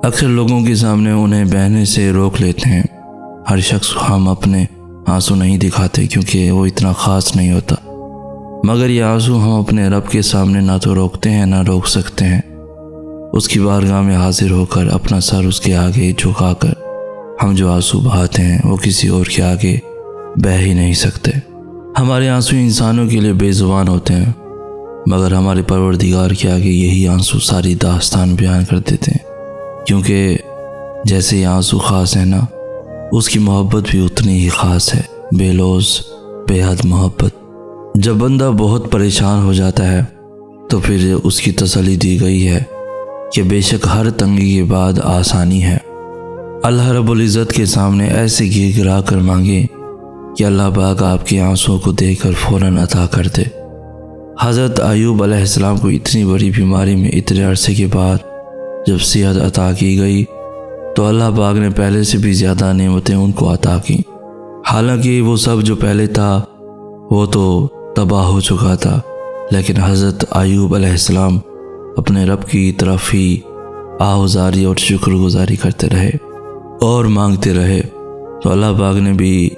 اکثر لوگوں کے سامنے انہیں بہنے سے روک لیتے ہیں۔ ہر شخص ہم اپنے آنسو نہیں دکھاتے کیونکہ وہ اتنا خاص نہیں ہوتا، مگر یہ آنسو ہم اپنے رب کے سامنے نہ تو روکتے ہیں نہ روک سکتے ہیں۔ اس کی بارگاہ میں حاضر ہو کر اپنا سر اس کے آگے جھکا کر ہم جو آنسو بہاتے ہیں وہ کسی اور کے آگے بہہ ہی نہیں سکتے۔ ہمارے آنسو انسانوں کے لیے بے زبان ہوتے ہیں، مگر ہمارے پروردگار کے آگے یہی آنسو ساری داستان بیان کر دیتے ہیں، کیونکہ جیسے یہ آنسو خاص ہے نا، اس کی محبت بھی اتنی ہی خاص ہے، بے لوز، بے حد محبت۔ جب بندہ بہت پریشان ہو جاتا ہے تو پھر اس کی تسلی دی گئی ہے کہ بے شک ہر تنگی کے بعد آسانی ہے۔ اللہ رب العزت کے سامنے ایسے گر گرا کر مانگے کہ اللہ پاک آپ کے آنسوں کو دیکھ کر فوراً عطا کر دے۔ حضرت ایوب علیہ السلام کو اتنی بڑی بیماری میں اتنے عرصے کے بعد جب صحت عطا کی گئی تو اللہ پاک نے پہلے سے بھی زیادہ نعمتیں ان کو عطا کی، حالانکہ وہ سب جو پہلے تھا وہ تو تباہ ہو چکا تھا، لیکن حضرت ایوب علیہ السلام اپنے رب کی طرف ہی آہوزاری اور شکر گزاری کرتے رہے اور مانگتے رہے، تو اللہ پاک نے بھی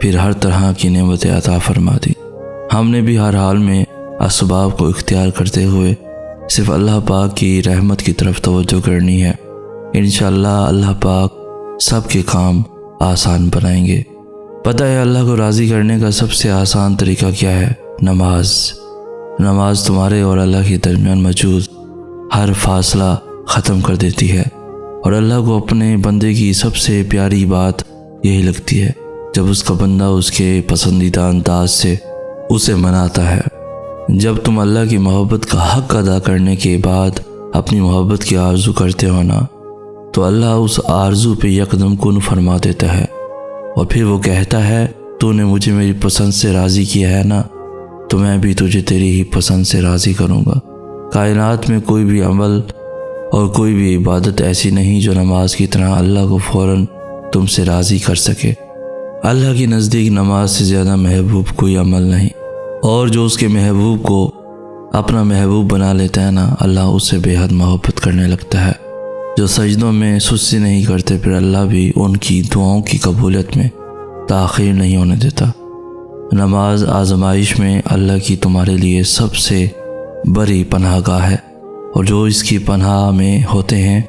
پھر ہر طرح کی نعمتیں عطا فرما دی۔ ہم نے بھی ہر حال میں اسباب کو اختیار کرتے ہوئے صرف اللہ پاک کی رحمت کی طرف توجہ کرنی ہے۔ انشاءاللہ اللہ پاک سب کے کام آسان بنائیں گے۔ پتہ ہے اللہ کو راضی کرنے کا سب سے آسان طریقہ کیا ہے؟ نماز تمہارے اور اللہ کے درمیان موجود ہر فاصلہ ختم کر دیتی ہے، اور اللہ کو اپنے بندے کی سب سے پیاری بات یہی لگتی ہے جب اس کا بندہ اس کے پسندیدہ انداز سے اسے مناتا ہے۔ جب تم اللہ کی محبت کا حق ادا کرنے کے بعد اپنی محبت کی آرزو کرتے ہو نا، تو اللہ اس آرزو پہ یکدم کن فرما دیتا ہے، اور پھر وہ کہتا ہے تو نے مجھے میری پسند سے راضی کیا ہے نا، تو میں بھی تجھے تیری ہی پسند سے راضی کروں گا۔ کائنات میں کوئی بھی عمل اور کوئی بھی عبادت ایسی نہیں جو نماز کی طرح اللہ کو فوراً تم سے راضی کر سکے۔ اللہ کے نزدیک نماز سے زیادہ محبوب کوئی عمل نہیں، اور جو اس کے محبوب کو اپنا محبوب بنا لیتا ہے نا، اللہ اس سے بے حد محبت کرنے لگتا ہے۔ جو سجدوں میں سستی نہیں کرتے، پھر اللہ بھی ان کی دعاؤں کی قبولیت میں تاخیر نہیں ہونے دیتا۔ نماز آزمائش میں اللہ کی تمہارے لیے سب سے بڑی پناہ گاہ ہے، اور جو اس کی پناہ میں ہوتے ہیں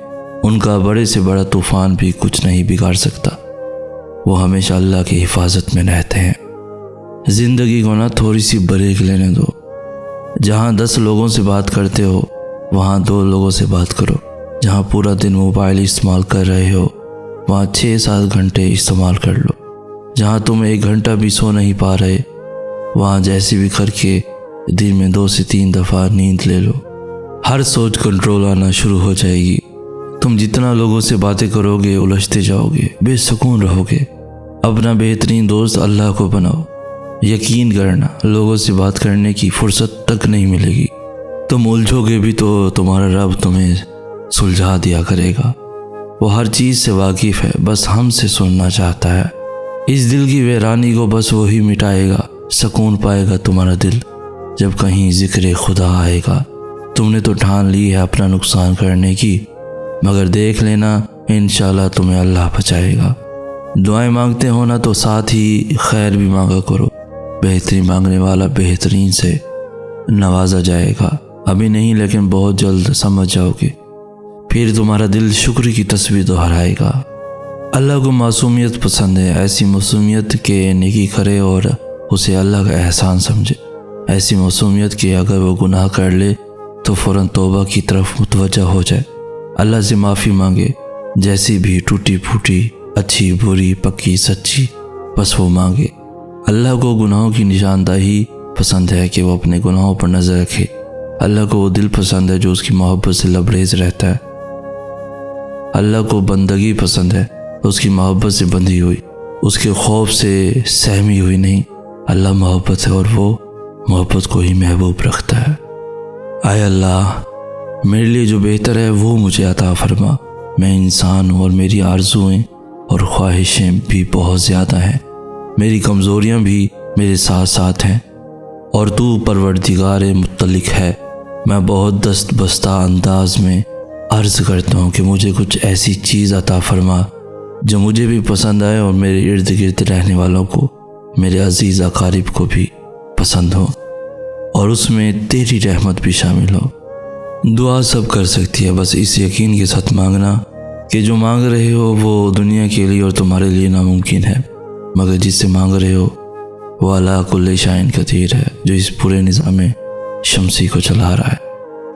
ان کا بڑے سے بڑا طوفان بھی کچھ نہیں بگاڑ سکتا، وہ ہمیشہ اللہ کی حفاظت میں رہتے ہیں۔ زندگی کو نہ تھوڑی سی بریک لینے دو، جہاں 10 لوگوں سے بات کرتے ہو وہاں 2 لوگوں سے بات کرو، جہاں پورا دن موبائل استعمال کر رہے ہو وہاں 6-7 گھنٹے استعمال کر لو، جہاں تم 1 گھنٹہ بھی سو نہیں پا رہے وہاں جیسے بھی کر کے دن میں 2 سے 3 دفعہ نیند لے لو۔ ہر سوچ کنٹرول آنا شروع ہو جائے گی۔ تم جتنا لوگوں سے باتیں کرو گے الجھتے جاؤ گے، بے سکون رہو گے۔ اپنا بہترین دوست اللہ کو بناؤ۔ یقین کرنا لوگوں سے بات کرنے کی فرصت تک نہیں ملے گی، تم الجھو گے بھی تو تمہارا رب تمہیں سلجھا دیا کرے گا۔ وہ ہر چیز سے واقف ہے، بس ہم سے سننا چاہتا ہے۔ اس دل کی ویرانی کو بس وہی مٹائے گا، سکون پائے گا تمہارا دل جب کہیں ذکر خدا آئے گا۔ تم نے تو ٹھان لی ہے اپنا نقصان کرنے کی، مگر دیکھ لینا انشاءاللہ تمہیں اللہ بچائے گا۔ دعائیں مانگتے ہو نا تو ساتھ ہی خیر بھی مانگا کرو، بہترین مانگنے والا بہترین سے نوازا جائے گا۔ ابھی نہیں لیکن بہت جلد سمجھ جاؤ گے، پھر تمہارا دل شکر کی تسبیح دہرائے گا۔ اللہ کو معصومیت پسند ہے، ایسی معصومیت کے نیکی کرے اور اسے اللہ کا احسان سمجھے، ایسی معصومیت کہ اگر وہ گناہ کر لے تو فوراً توبہ کی طرف متوجہ ہو جائے، اللہ سے معافی مانگے، جیسی بھی ٹوٹی پھوٹی، اچھی بری، پکی سچی، بس وہ مانگے۔ اللہ کو گناہوں کی نشاندہی پسند ہے کہ وہ اپنے گناہوں پر نظر رکھے۔ اللہ کو وہ دل پسند ہے جو اس کی محبت سے لبریز رہتا ہے۔ اللہ کو بندگی پسند ہے، اس کی محبت سے بندھی ہوئی، اس کے خوف سے سہمی ہوئی نہیں۔ اللہ محبت ہے اور وہ محبت کو ہی محبوب رکھتا ہے۔ اے اللہ، میرے لیے جو بہتر ہے وہ مجھے عطا فرما۔ میں انسان ہوں اور میری آرزوئیں اور خواہشیں بھی بہت زیادہ ہیں، میری کمزوریاں بھی میرے ساتھ ساتھ ہیں، اور تو پروردگار مطلق ہے۔ میں بہت دست بستہ انداز میں عرض کرتا ہوں کہ مجھے کچھ ایسی چیز عطا فرما جو مجھے بھی پسند آئے اور میرے ارد گرد رہنے والوں کو، میرے عزیز اقارب کو بھی پسند ہو، اور اس میں تیری رحمت بھی شامل ہو۔ دعا سب کر سکتی ہے، بس اس یقین کے ساتھ مانگنا کہ جو مانگ رہے ہو وہ دنیا کے لیے اور تمہارے لیے ناممکن ہے، مگر جس سے مانگ رہے ہو وہ علی کل شیء قدیر ہے، جو اس پورے نظام شمسی کو چلا رہا ہے،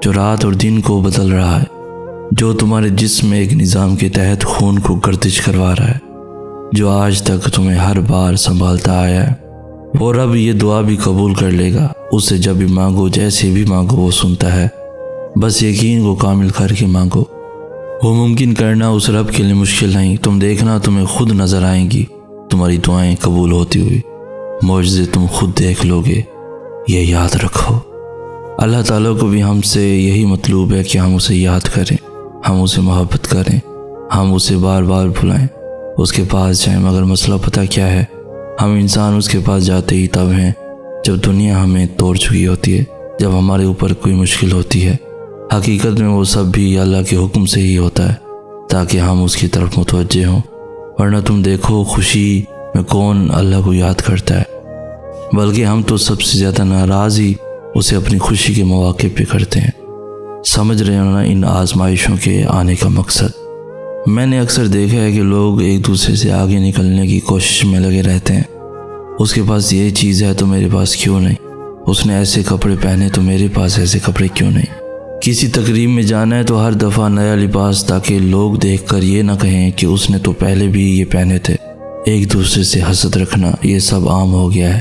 جو رات اور دن کو بدل رہا ہے، جو تمہارے جسم میں ایک نظام کے تحت خون کو گردش کروا رہا ہے، جو آج تک تمہیں ہر بار سنبھالتا آیا ہے۔ وہ رب یہ دعا بھی قبول کر لے گا، اس سے جب بھی مانگو، جیسے بھی مانگو وہ سنتا ہے، بس یقین کو کامل کر کے مانگو۔ وہ ممکن کرنا اس رب کے لیے مشکل نہیں، تم دیکھنا تمہیں خود نظر آئیں گی تمہاری دعائیں قبول ہوتی ہوئی، معجزے تم خود دیکھ لو گے۔ یہ یاد رکھو، اللہ تعالیٰ کو بھی ہم سے یہی مطلوب ہے کہ ہم اسے یاد کریں، ہم اسے محبت کریں، ہم اسے بار بار بلائیں، اس کے پاس جائیں، مگر مسئلہ پتہ کیا ہے؟ ہم انسان اس کے پاس جاتے ہی تب ہیں جب دنیا ہمیں توڑ چکی ہوتی ہے، جب ہمارے اوپر کوئی مشکل ہوتی ہے۔ حقیقت میں وہ سب بھی اللہ کے حکم سے ہی ہوتا ہے تاکہ ہم اس کی طرف متوجہ ہوں، ورنہ تم دیکھو خوشی میں کون اللہ کو یاد کرتا ہے، بلکہ ہم تو سب سے زیادہ ناراض ہی اسے اپنی خوشی کے مواقع پہ کرتے ہیں۔ سمجھ رہے ہو نا ان آزمائشوں کے آنے کا مقصد؟ میں نے اکثر دیکھا ہے کہ لوگ ایک دوسرے سے آگے نکلنے کی کوشش میں لگے رہتے ہیں۔ اس کے پاس یہ چیز ہے تو میرے پاس کیوں نہیں؟ اس نے ایسے کپڑے پہنے تو میرے پاس ایسے کپڑے کیوں نہیں؟ کسی تقریب میں جانا ہے تو ہر دفعہ نیا لباس، تاکہ لوگ دیکھ کر یہ نہ کہیں کہ اس نے تو پہلے بھی یہ پہنے تھے۔ ایک دوسرے سے حسد رکھنا یہ سب عام ہو گیا ہے،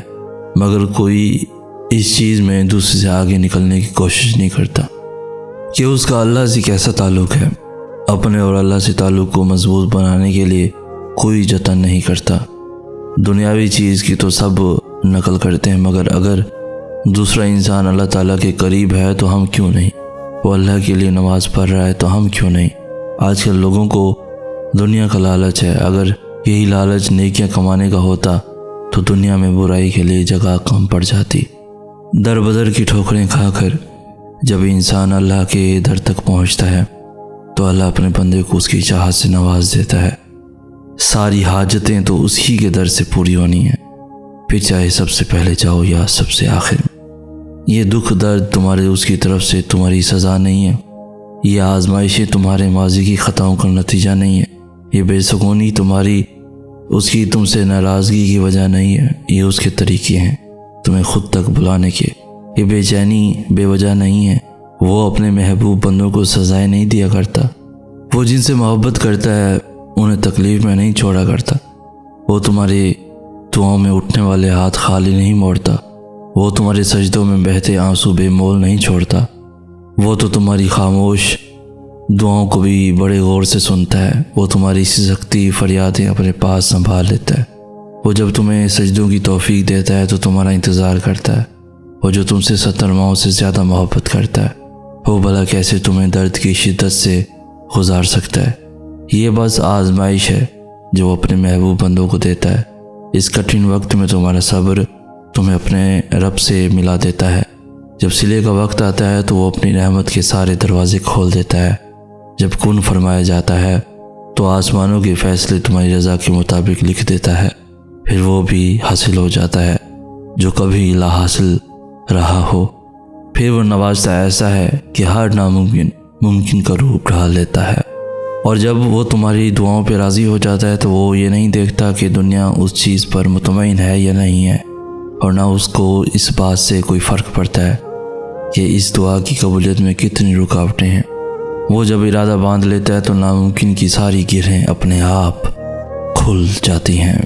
مگر کوئی اس چیز میں دوسرے سے آگے نکلنے کی کوشش نہیں کرتا کہ اس کا اللہ سے کیسا تعلق ہے۔ اپنے اور اللہ سے تعلق کو مضبوط بنانے کے لیے کوئی جتن نہیں کرتا۔ دنیاوی چیز کی تو سب نقل کرتے ہیں، مگر اگر دوسرا انسان اللہ تعالیٰ کے قریب ہے تو ہم کیوں نہیں؟ وہ اللہ کے لیے نماز پڑھ رہا ہے تو ہم کیوں نہیں؟ آج کل لوگوں کو دنیا کا لالچ ہے، اگر یہی لالچ نیکیاں کمانے کا ہوتا تو دنیا میں برائی کے لیے جگہ کم پڑ جاتی۔ در بدر کی ٹھوکریں کھا کر جب انسان اللہ کے در تک پہنچتا ہے تو اللہ اپنے بندے کو اس کی چاہت سے نواز دیتا ہے۔ ساری حاجتیں تو اسی کے در سے پوری ہونی ہیں، پھر چاہے سب سے پہلے جاؤ یا سب سے آخر میں۔ یہ دکھ درد تمہارے اس کی طرف سے تمہاری سزا نہیں ہے، یہ آزمائشیں تمہارے ماضی کی خطاؤں کا نتیجہ نہیں ہے، یہ بے سکونی تمہاری اس کی تم سے ناراضگی کی وجہ نہیں ہے، یہ اس کے طریقے ہیں تمہیں خود تک بلانے کے۔ یہ بے چینی بے وجہ نہیں ہے، وہ اپنے محبوب بندوں کو سزائیں نہیں دیا کرتا، وہ جن سے محبت کرتا ہے انہیں تکلیف میں نہیں چھوڑا کرتا، وہ تمہارے دعاؤں میں اٹھنے والے ہاتھ خالی نہیں موڑتا، وہ تمہارے سجدوں میں بہتے آنسو بے مول نہیں چھوڑتا، وہ تو تمہاری خاموش دعاؤں کو بھی بڑے غور سے سنتا ہے، وہ تمہاری سکتی فریادیں اپنے پاس سنبھال لیتا ہے، وہ جب تمہیں سجدوں کی توفیق دیتا ہے تو تمہارا انتظار کرتا ہے، وہ جو تم سے 70 ماؤں سے زیادہ محبت کرتا ہے، وہ بھلا کیسے تمہیں درد کی شدت سے گزار سکتا ہے؟ یہ بس آزمائش ہے جو وہ اپنے محبوب بندوں کو دیتا ہے۔ اس کٹھن وقت میں تمہارا صبر تمہیں اپنے رب سے ملا دیتا ہے۔ جب صلے کا وقت آتا ہے تو وہ اپنی رحمت کے سارے دروازے کھول دیتا ہے۔ جب کن فرمایا جاتا ہے تو آسمانوں کے فیصلے تمہاری رضا کے مطابق لکھ دیتا ہے، پھر وہ بھی حاصل ہو جاتا ہے جو کبھی لا حاصل رہا ہو۔ پھر وہ نوازتا ایسا ہے کہ ہر ناممکن ممکن کا روپ ڈھال دیتا ہے، اور جب وہ تمہاری دعاؤں پہ راضی ہو جاتا ہے تو وہ یہ نہیں دیکھتا کہ دنیا اس چیز پر مطمئن ہے یا نہیں ہے، اور نہ اس کو اس بات سے کوئی فرق پڑتا ہے کہ اس دعا کی قبولیت میں کتنی رکاوٹیں ہیں۔ وہ جب ارادہ باندھ لیتا ہے تو ناممکن کی ساری گرہیں اپنے آپ کھل جاتی ہیں۔